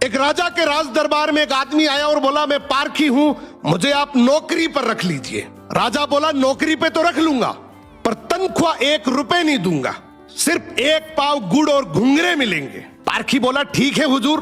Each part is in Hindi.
एक राजा के राज दरबार में एक आदमी आया और बोला, मैं पारखी हूं, मुझे आप नौकरी पर रख लीजिए। राजा बोला, नौकरी पे तो रख लूंगा, पर तनख्वाह 1 रुपए नहीं दूंगा, सिर्फ 1 पाव गुड़ और घुंघरे मिलेंगे। पारखी बोला, ठीक है हुजूर।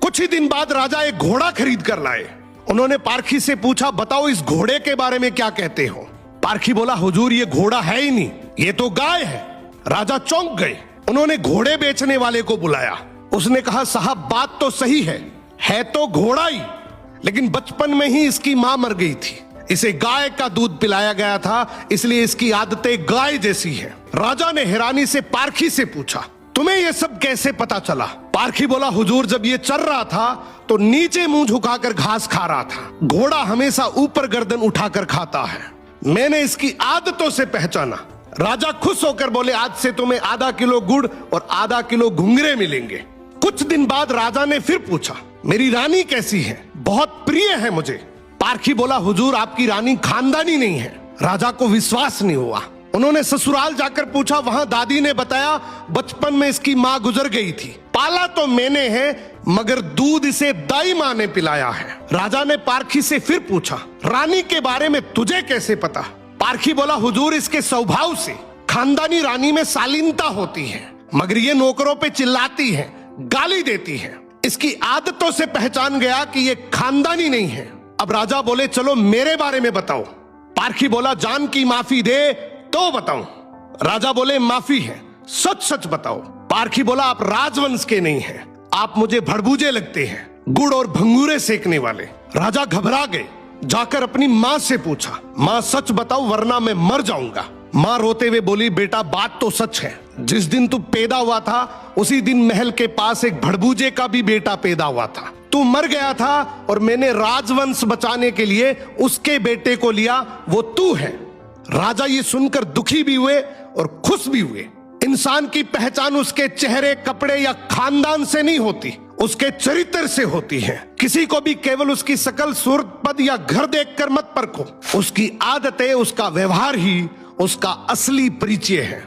कुछ ही दिन बाद राजा एक घोड़ा खरीद कर लाए। उन्होंने पारखी से पूछा, बताओ इस घोड़े के बारे में क्या कहते हो। पारखी बोला, हुजूर ये घोड़ा है ही नहीं, ये तो गाय है। राजा चौंक गए। उन्होंने घोड़े बेचने वाले को बुलाया। उसने कहा, साहब बात तो सही है तो घोड़ा ही, लेकिन बचपन में ही इसकी मां मर गई थी, इसे गाय का दूध पिलाया गया था, इसलिए इसकी आदतें गाय जैसी है। राजा ने हैरानी से पारखी से पूछा, तुम्हें यह सब कैसे पता चला। पारखी बोला, हुजूर जब ये चल रहा था तो नीचे मुंह झुकाकर घास खा रहा था, घोड़ा हमेशा ऊपर गर्दन उठाकर खाता है, मैंने इसकी आदतों से पहचाना। राजा खुश होकर बोले, आज से तुम्हें आधा किलो गुड़ और आधा किलो घुंघरे मिलेंगे। कुछ दिन बाद राजा ने फिर पूछा, मेरी रानी कैसी है, बहुत प्रिय है मुझे। पारखी बोला, हुजूर आपकी रानी खानदानी नहीं है। राजा को विश्वास नहीं हुआ। उन्होंने ससुराल जाकर पूछा, वहां दादी ने बताया, बचपन में इसकी मां गुजर गई थी, पाला तो मैंने है मगर दूध इसे दाई मां ने पिलाया है। राजा ने पारखी से फिर पूछा, रानी के बारे में तुझे कैसे पता। पारखी बोला, हुजूर इसके स्वभाव से खानदानी रानी में शालीनता होती है, मगर ये नौकरों पे चिल्लाती है, गाली देती है, इसकी आदतों से पहचान गया कि ये खानदानी नहीं है। अब राजा बोले, चलो मेरे बारे में बताओ। पारखी बोला, जान की माफी दे तो बताऊं। राजा बोले, माफी है, सच सच बताओ। पारखी बोला, आप राजवंश के नहीं हैं, आप मुझे भड़बूजे लगते हैं, गुड़ और भंगूरे सेकने वाले। राजा घबरा गए। जाकर अपनी मां से पूछा, मां सच बताओ वरना मैं मर जाऊंगा। मां रोते हुए बोली, बेटा बात तो सच है, जिस दिन तू पैदा हुआ था उसी दिन महल के पास एक भड़बूजे का भी बेटा पैदा हुआ था, तू मर गया था और मैंने राजवंश बचाने के लिए उसके बेटे को लिया, वो तू है। राजा ये सुनकर दुखी भी हुए और खुश भी हुए। इंसान की पहचान उसके चेहरे, कपड़े या खानदान से नहीं होती, उसके चरित्र से होती है। किसी को भी केवल उसकी शकल, सूरत, पद या घर देखकर मत परखो, उसकी आदतें, उसका व्यवहार ही उसका असली परिचय है।